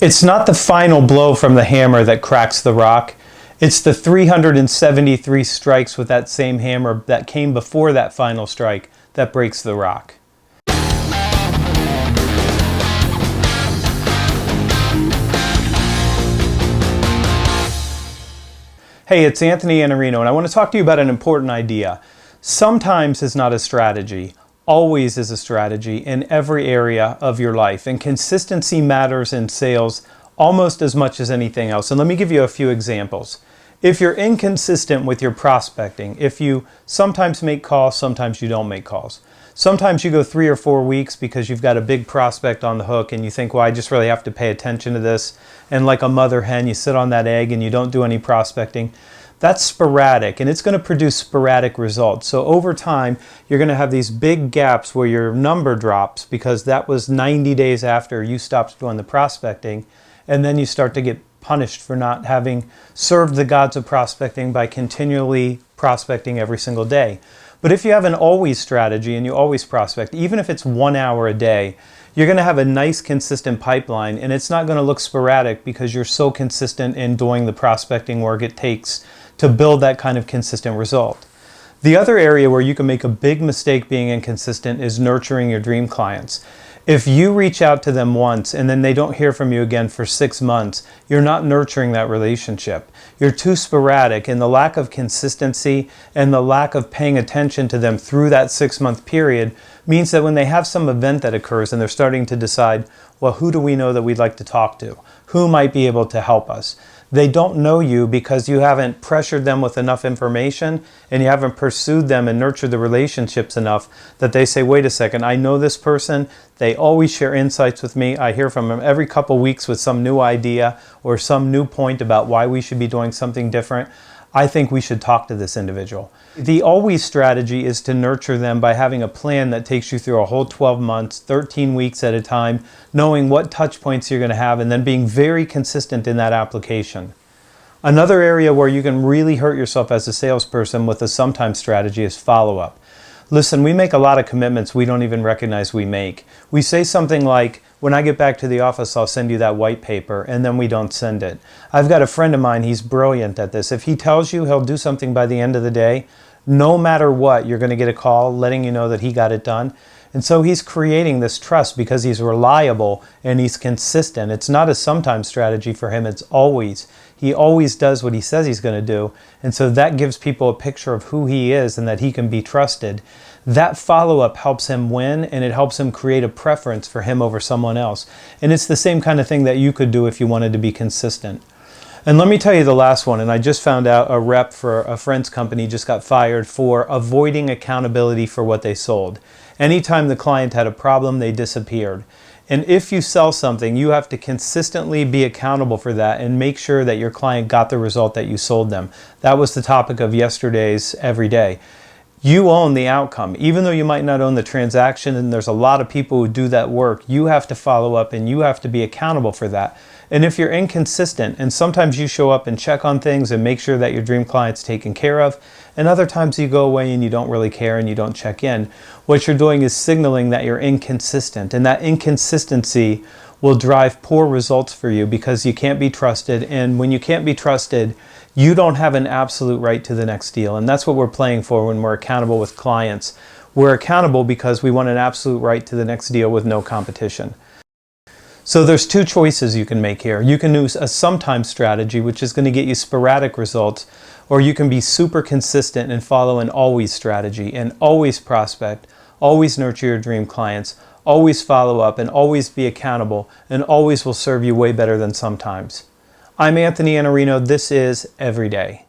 It's not the final blow from the hammer that cracks the rock. It's the 373 strikes with that same hammer that came before that final strike that breaks the rock. Hey, it's Iannarino, and I want to talk to you about an important idea. Sometimes is not a strategy. Always is a strategy in every area of your life. And consistency matters in sales almost as much as anything else. And let me give you a few examples. If you're inconsistent with your prospecting, if you sometimes make calls, sometimes you don't make calls. Sometimes you go 3 or 4 weeks because you've got a big prospect on the hook and you think, well, I just really have to pay attention to this. And like a mother hen, you sit on that egg and you don't do any prospecting. That's sporadic, and it's going to produce sporadic results. So over time, you're going to have these big gaps where your number drops because that was 90 days after you stopped doing the prospecting, and then you start to get punished for not having served the gods of prospecting by continually prospecting every single day. But if you have an always strategy and you always prospect, even if it's 1 hour a day, you're going to have a nice consistent pipeline, and it's not going to look sporadic because you're so consistent in doing the prospecting work it takes to build that kind of consistent result. The other area where you can make a big mistake being inconsistent is nurturing your dream clients. If you reach out to them once and then they don't hear from you again for 6 months, you're not nurturing that relationship. You're too sporadic, and the lack of consistency and the lack of paying attention to them through that 6-month period means that when they have some event that occurs and they're starting to decide, well, who do we know that we'd like to talk to? Who might be able to help us? They don't know you because you haven't pressured them with enough information and you haven't pursued them and nurtured the relationships enough that they say, wait a second, I know this person. They always share insights with me. I hear from them every couple weeks with some new idea or some new point about why we should be doing something different. I think we should talk to this individual. The always strategy is to nurture them by having a plan that takes you through a whole 12 months, 13 weeks at a time, knowing what touch points you're going to have and then being very consistent in that application. Another area where you can really hurt yourself as a salesperson with a sometimes strategy is follow-up. Listen, we make a lot of commitments we don't even recognize we make. We say something like, when I get back to the office, I'll send you that white paper, and then we don't send it. I've got a friend of mine, he's brilliant at this. If he tells you he'll do something by the end of the day, no matter what, you're going to get a call letting you know that he got it done. And so he's creating this trust because he's reliable and he's consistent. It's not a sometimes strategy for him, it's always. He always does what he says he's going to do. And so that gives people a picture of who he is and that he can be trusted. That follow-up helps him win, and it helps him create a preference for him over someone else. And it's the same kind of thing that you could do if you wanted to be consistent. And let me tell you the last one, and I just found out a rep for a friend's company just got fired for avoiding accountability for what they sold. Anytime the client had a problem, they disappeared. And if you sell something, you have to consistently be accountable for that and make sure that your client got the result that you sold them. That was the topic of yesterday's Every Day. You own the outcome. Even though you might not own the transaction, and there's a lot of people who do that work, you have to follow up and you have to be accountable for that. And if you're inconsistent, and sometimes you show up and check on things and make sure that your dream client's taken care of, and other times you go away and you don't really care and you don't check in, what you're doing is signaling that you're inconsistent. And that inconsistency will drive poor results for you because you can't be trusted. And when you can't be trusted, you don't have an absolute right to the next deal. And that's what we're playing for when we're accountable with clients. We're accountable because we want an absolute right to the next deal with no competition. So there's 2 choices you can make here. You can use a sometimes strategy, which is going to get you sporadic results, or you can be super consistent and follow an always strategy and always prospect, always nurture your dream clients, always follow up, and always be accountable, and always will serve you way better than sometimes. I'm Iannarino. This is Every Day.